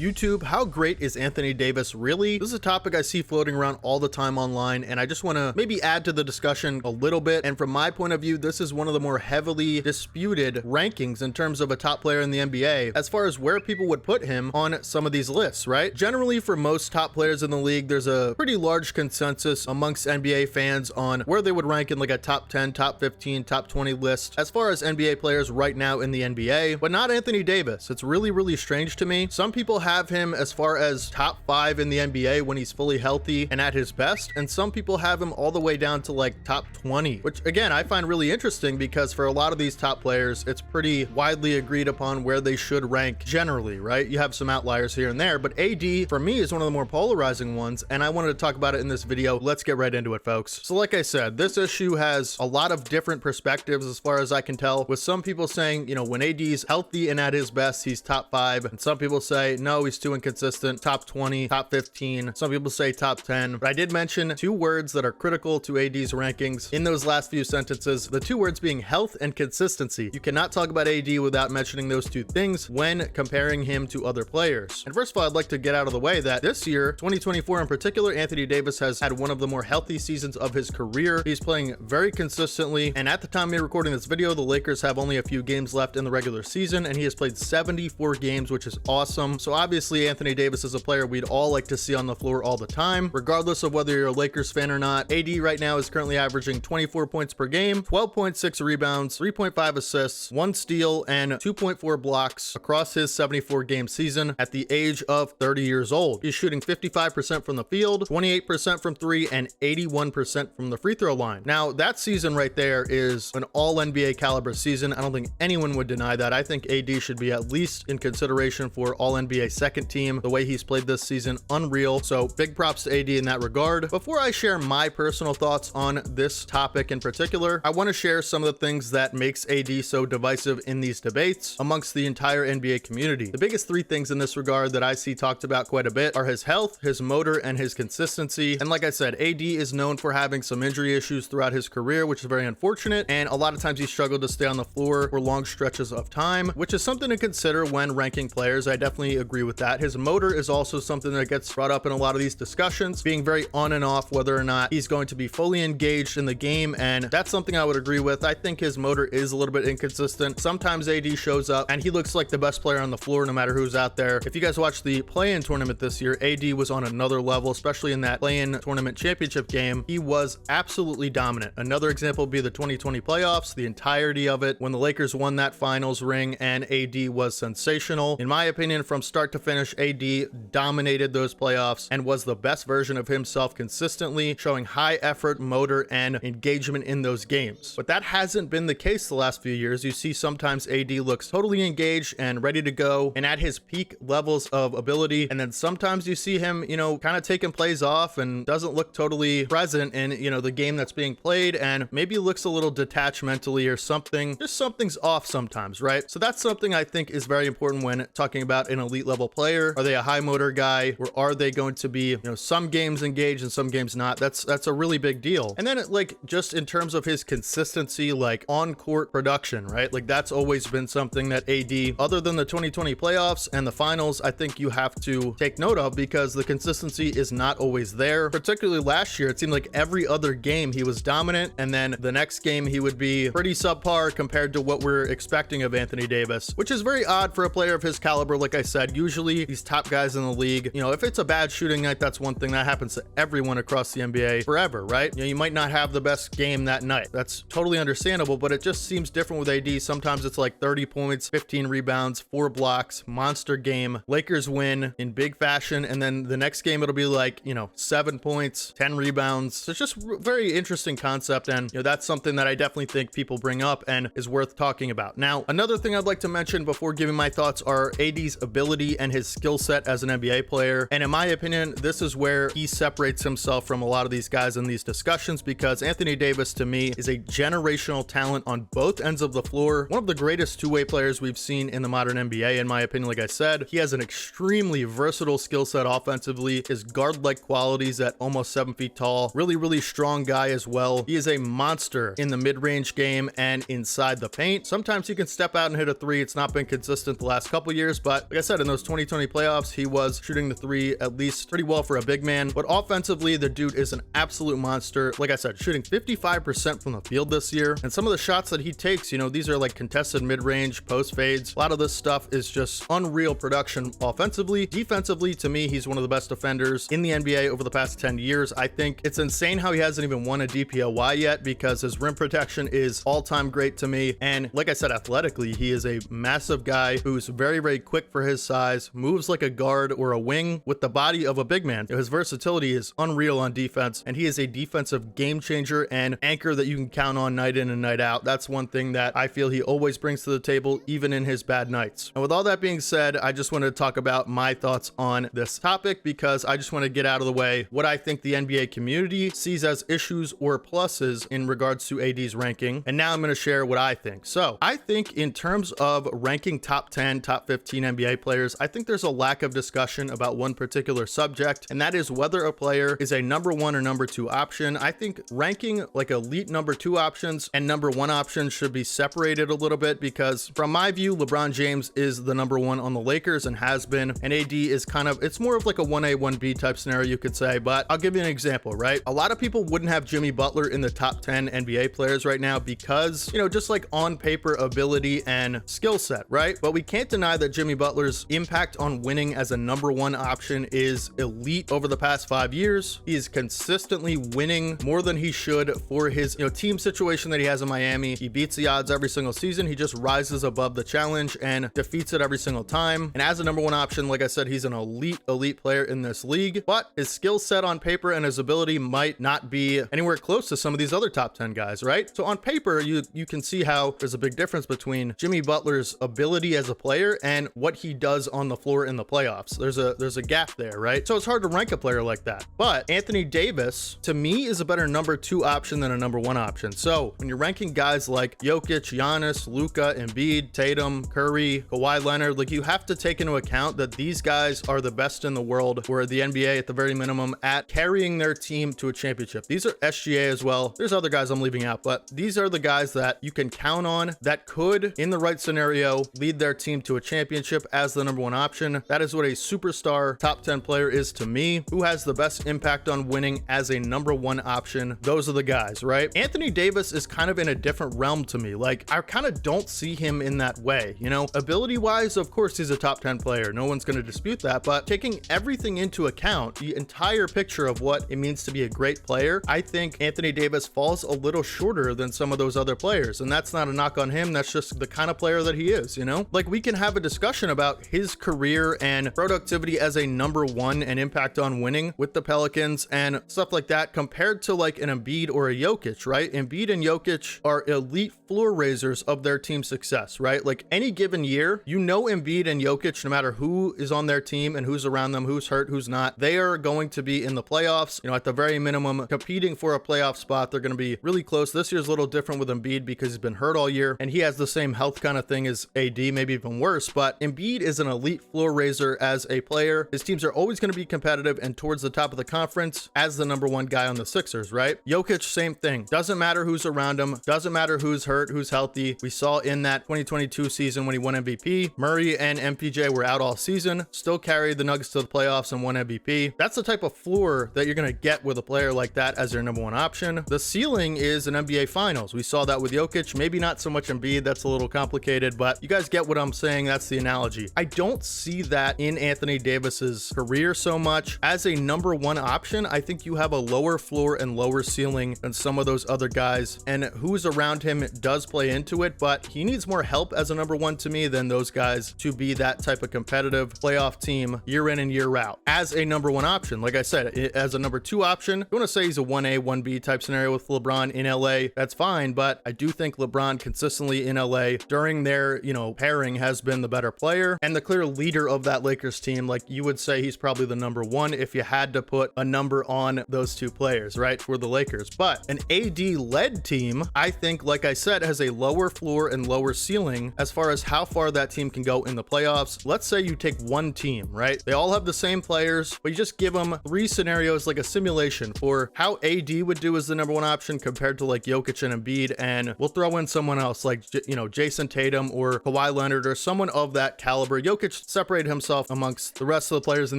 YouTube, how great is Anthony Davis really? This is a topic I see floating around all the time online, and I just want to maybe add to the discussion a little bit. And from my point of view, this is one of the more heavily disputed rankings in terms of a top player in the NBA, as far as where people would put him on some of these lists, right? Generally, for most top players in the league, there's a pretty large consensus amongst NBA fans on where they would rank in like a top 10, top 15, top 20 list as far as NBA players right now in the NBA, but not Anthony Davis. It's really strange to me. Some people have him as far as top 5 in the NBA when he's fully healthy and at his best, and some people have him all the way down to like top 20, which again I find really interesting because for a lot of these top players it's pretty widely agreed upon where they should rank generally, right? You have some outliers here and there, but AD for me is one of the more polarizing ones, and I wanted to talk about it in this video. Let's get right into it, folks. So like I said, this issue has a lot of different perspectives as far as I can tell, with some people saying, you know, when AD's healthy and at his best he's top 5, and some people say no, he's too inconsistent, top 20, top 15. Some people say top 10, but I did mention two words that are critical to AD's rankings in those last few sentences, the two words being health and consistency. You cannot talk about AD without mentioning those two things when comparing him to other players. And first of all, I'd like to get out of the way that this year, 2024 in particular, Anthony Davis has had one of the more healthy seasons of his career. He's playing very consistently, and at the time of me recording this video, the Lakers have only a few games left in the regular season, and he has played 74 games, which is awesome. So obviously Anthony Davis is a player we'd all like to see on the floor all the time, regardless of whether you're a Lakers fan or not. AD right now is currently averaging 24 points per game, 12.6 rebounds, 3.5 assists, 1 steal, and 2.4 blocks across his 74 game season at the age of 30 years old. He's shooting 55% from the field, 28% from 3, and 81% from the free throw line. Now that season right there is an all NBA caliber season. I don't think anyone would deny that. I think AD should be at least in consideration for all NBA second team. The way he's played this season, unreal. So big props to AD in that regard. Before I share my personal thoughts on this topic in particular, I want to share some of the things that makes AD so divisive in these debates amongst the entire NBA community. The biggest three things in this regard that I see talked about quite a bit are his health, his motor, and his consistency. And like I said, AD is known for having some injury issues throughout his career, which is very unfortunate, and a lot of times he struggled to stay on the floor for long stretches of time, which is something to consider when ranking players. I definitely agree with that. His motor is also something that gets brought up in a lot of these discussions, being very on and off, whether or not he's going to be fully engaged in the game, and that's something I would agree with. I think his motor is a little bit inconsistent. Sometimes AD shows up and he looks like the best player on the floor no matter who's out there. If you guys watched the play-in tournament this year, AD was on another level, especially in that play-in tournament championship game. He was absolutely dominant. Another example would be the 2020 playoffs, the entirety of it, when the Lakers won that finals ring, and AD was sensational. In my opinion, from start to finish, AD dominated those playoffs and was the best version of himself consistently, showing high effort, motor, and engagement in those games. But that hasn't been the case the last few years. You see sometimes AD looks totally engaged and ready to go and at his peak levels of ability, and then sometimes you see him, you know, kind of taking plays off and doesn't look totally present in, you know, the game that's being played, and maybe looks a little detached mentally or something. Just something's off sometimes, right? So that's something I think is very important when talking about an elite level player. Are they a high motor guy, or are they going to be, you know, some games engaged and some games not? That's a really big deal. And then like just in terms of his consistency, like on court production, right? Like that's always been something that AD, other than the 2020 playoffs and the finals, I think you have to take note of, because the consistency is not always there. Particularly last year, it seemed like every other game he was dominant, and then the next game he would be pretty subpar compared to what we're expecting of Anthony Davis, which is very odd for a player of his caliber. Like I said, usually these top guys in the league, you know, if it's a bad shooting night, that's one thing that happens to everyone across the NBA forever, right? You know, you might not have the best game that night. That's totally understandable, but it just seems different with AD. Sometimes it's like 30 points, 15 rebounds, 4 blocks, monster game. Lakers win in big fashion, and then the next game it'll be like, you know, 7 points, 10 rebounds. So it's just very interesting concept, and you know, that's something that I definitely think people bring up and is worth talking about. Now, another thing I'd like to mention before giving my thoughts are AD's ability and his skill set as an NBA player. And in my opinion, this is where he separates himself from a lot of these guys in these discussions, because Anthony Davis to me is a generational talent on both ends of the floor. One of the greatest two-way players we've seen in the modern NBA, in my opinion. Like I said, he has an extremely versatile skill set offensively. His guard-like qualities at almost 7 feet tall. Really strong guy as well. He is a monster in the mid-range game and inside the paint. Sometimes he can step out and hit a three. It's not been consistent the last couple years, but like I said, in those 2020 playoffs, he was shooting the three at least pretty well for a big man, but offensively, the dude is an absolute monster. Like I said, shooting 55% from the field this year, and some of the shots that he takes, you know, these are like contested mid-range post fades. A lot of this stuff is just unreal production offensively. Defensively, to me, he's one of the best defenders in the NBA over the past 10 years. I think it's insane how he hasn't even won a DPOY yet, because his rim protection is all-time great to me. And like I said, athletically, he is a massive guy who's very, very quick for his size, moves like a guard or a wing with the body of a big man. His versatility is unreal on defense, and he is a defensive game changer and anchor that you can count on night in and night out. That's one thing that I feel he always brings to the table, even in his bad nights. And with all that being said, I just wanted to talk about my thoughts on this topic, because I just want to get out of the way what I think the NBA community sees as issues or pluses in regards to AD's ranking. And now I'm going to share what I think. So I think in terms of ranking top 10, top 15 NBA players, I think there's a lack of discussion about one particular subject, and that is whether a player is a number one or number two option. I think ranking like elite number two options and number one options should be separated a little bit, because from my view, LeBron James is the number one on the Lakers and has been, and AD is kind of, it's more of like a 1A, 1B type scenario, you could say. But I'll give you an example, right? A lot of people wouldn't have Jimmy Butler in the top 10 NBA players right now because, you know, just like on paper ability and skill set, right? But we can't deny that Jimmy Butler's impact on winning as a number one option is elite over the past 5 years. He is consistently winning more than he should for his, you know, team situation that he has in Miami. He beats the odds every single season. He just rises above the challenge and defeats it every single time. And as a number one option, like I said, he's an elite player in this league, but his skill set on paper and his ability might not be anywhere close to some of these other top 10 guys, right? So on paper, you can see how there's a big difference between Jimmy Butler's ability as a player and what he does on the floor in the playoffs. There's a gap there, right? So it's hard to rank a player like that. But Anthony Davis, to me, is a better number two option than a number one option. So when you're ranking guys like Jokic, Giannis, Luka, Embiid, Tatum, Curry, Kawhi Leonard, like, you have to take into account that these guys are the best in the world, or the NBA at the very minimum, at carrying their team to a championship. These are SGA as well. There's other guys I'm leaving out, but these are the guys that you can count on that could, in the right scenario, lead their team to a championship as the number one option. That is what a superstar top 10 player is to me. Who has the best impact on winning as a number one option? Those are the guys, right? Anthony Davis is kind of in a different realm to me. Like, I kind of don't see him in that way, you know? Ability wise, of course, he's a top 10 player. No one's going to dispute that, but taking everything into account, the entire picture of what it means to be a great player, I think Anthony Davis falls a little shorter than some of those other players. And that's not a knock on him. That's just the kind of player that he is, you know? Like, we can have a discussion about his career and productivity as a number one and impact on winning with the Pelicans and stuff like that, compared to like an Embiid or a Jokic, right? Embiid and Jokic are elite floor raisers of their team success, right? Like, any given year, you know, Embiid and Jokic, no matter who is on their team and who's around them, who's hurt, who's not, they are going to be in the playoffs, you know, at the very minimum, competing for a playoff spot. They're going to be really close. This year's a little different with Embiid because he's been hurt all year and he has the same health kind of thing as AD, maybe even worse. But Embiid is an elite floor raiser as a player. His teams are always going to be competitive and towards the top of the conference as the number one guy on the Sixers, right? Jokic, same thing. Doesn't matter who's around him. Doesn't matter who's hurt, who's healthy. We saw in that 2022 season when he won MVP, Murray and MPJ were out all season, still carried the Nuggets to the playoffs and won MVP. That's the type of floor that you're going to get with a player like that as your number one option. The ceiling is an NBA Finals. We saw that with Jokic, maybe not so much Embiid. That's a little complicated, but you guys get what I'm saying. That's the analogy. I don't see that in Anthony Davis's career so much. As a number one option, I think you have a lower floor and lower ceiling than some of those other guys, and who's around him does play into it, but he needs more help as a number one to me than those guys to be that type of competitive playoff team year in and year out as a number one option. Like I said, as a number two option, I want to say he's a 1A, 1B type scenario with LeBron in LA. That's fine, but I do think LeBron consistently in LA during their, you know, pairing has been the better player and the clear leader of that Lakers team. Like, you would say he's probably the number one if you had to put a number on those two players, right, for the Lakers. But an AD-led team, I think, like I said, has a lower floor and lower ceiling as far as how far that team can go in the playoffs. Let's say you take one team, right? They all have the same players, but you just give them three scenarios, like a simulation for how AD would do as the number one option compared to like Jokic and Embiid, and we'll throw in someone else like, you know, Jason Tatum or Kawhi Leonard or someone of that caliber. Jokic Jokic separated himself amongst the rest of the players in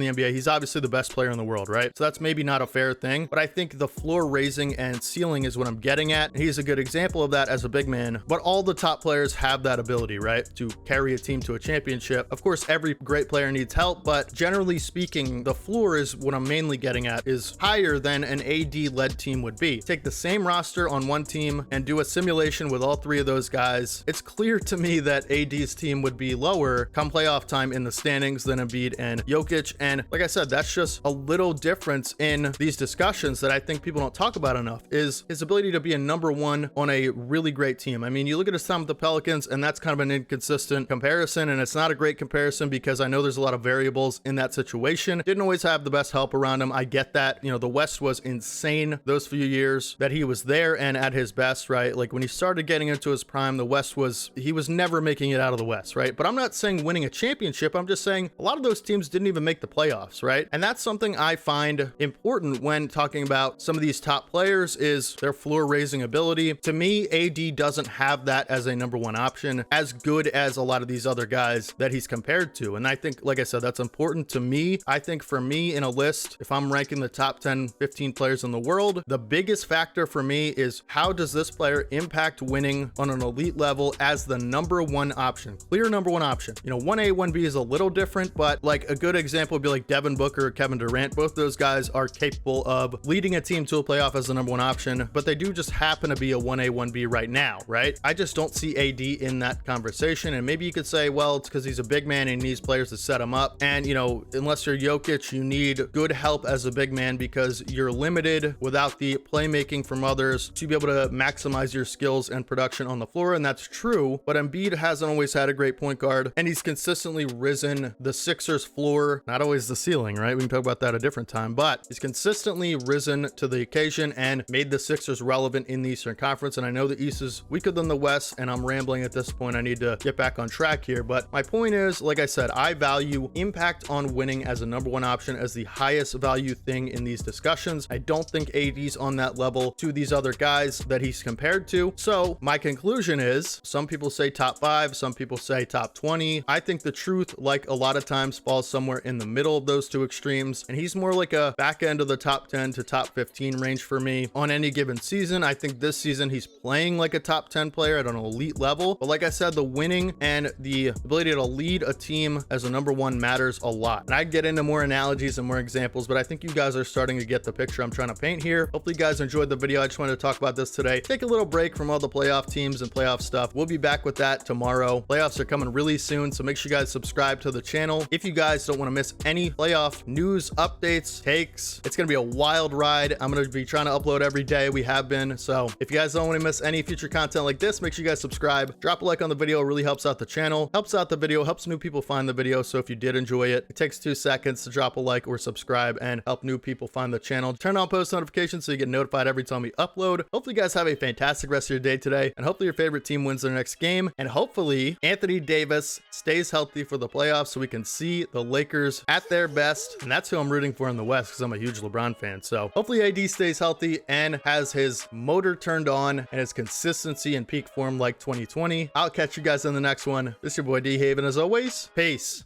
the NBA. He's obviously the best player in the world, right? So that's maybe not a fair thing, but I think the floor raising and ceiling is what I'm getting at. He's a good example of that as a big man, but all the top players have that ability, right? To carry a team to a championship. Of course, every great player needs help, but generally speaking, the floor is what I'm mainly getting at, is higher than an AD-led team would be. Take the same roster on one team and do a simulation with all three of those guys. It's clear to me that AD's team would be lower come playoff time in the standings than Embiid and Jokic. And like I said, that's just a little difference in these discussions that I think people don't talk about enough, is his ability to be a number one on a really great team. I mean, you look at his time with the Pelicans, and that's kind of an inconsistent comparison, and it's not a great comparison because I know there's a lot of variables in that situation. Didn't always have the best help around him. I get that. You know, the West was insane those few years that he was there and at his best, right? Like when he started getting into his prime, the West he was never making it out of the West, right? But I'm not saying winning a championship. I'm just saying a lot of those teams didn't even make the playoffs, right? And that's something I find important when talking about some of these top players, is their floor raising ability. To me, AD doesn't have that as a number one option, as good as a lot of these other guys that he's compared to. And I think, like I said, that's important to me. I think for me in a list, if I'm ranking the top 10, 15 players in the world, the biggest factor for me is how does this player impact winning on an elite level as the number one option, clear number one option. You know, 1A, 1B is a little different, but like a good example would be like Devin Booker or Kevin Durant. Both those guys are capable of leading a team to a playoff as the number one option, but they do just happen to be a 1A, 1B right now, right? I just don't see AD in that conversation. And maybe you could say, well, it's because he's a big man and he needs players to set him up. And, you know, unless you're Jokic, you need good help as a big man because you're limited without the playmaking from others to be able to maximize your skills and production on the floor. And that's true, but Embiid hasn't always had a great point guard, and he's consistently risen the Sixers floor, not always the ceiling, right? We can talk about that a different time, but he's consistently risen to the occasion and made the Sixers relevant in the Eastern Conference. And I know the East is weaker than the West, and I'm rambling at this point. I need to get back on track here, but my point is, like I said, I value impact on winning as a number one option as the highest value thing in these discussions. I don't think AD's on that level to these other guys that he's compared to. So my conclusion is, some people say top 5, some people say top 20. I think the truth, like a lot of times, falls somewhere in the middle of those two extremes, and he's more like a back end of the top 10 to top 15 range for me on any given season. I think this season he's playing like a top 10 player at an elite level, but like I said, the winning and the ability to lead a team as a number one matters a lot. And I get into more analogies and more examples, but I think you guys are starting to get the picture I'm trying to paint here. Hopefully you guys enjoyed the video. I just wanted to talk about this today. Take a little break from all the playoff teams and playoff stuff. We'll be back with that tomorrow. Playoffs are coming really soon, so make sure you guys subscribe to the channel if you guys don't want to miss any playoff news, updates, takes. It's going to be a wild ride. I'm going to be trying to upload every day. We have been. So if you guys don't want to miss any future content like this, make sure you guys subscribe. Drop a like on the video. It really helps out the channel, helps out the video, helps new people find the video. So if you did enjoy it, it takes 2 seconds to drop a like or subscribe and help new people find the channel. Turn on post notifications so you get notified every time we upload. Hopefully you guys have a fantastic rest of your day today, and hopefully your favorite team wins their next game, and hopefully Anthony Davis stays healthy for the playoffs so we can see the Lakers at their best. And that's who I'm rooting for in the West, because I'm a huge LeBron fan. So hopefully AD stays healthy and has his motor turned on and his consistency in peak form like 2020. I'll catch you guys in the next one. This is your boy D Haven. As always, peace.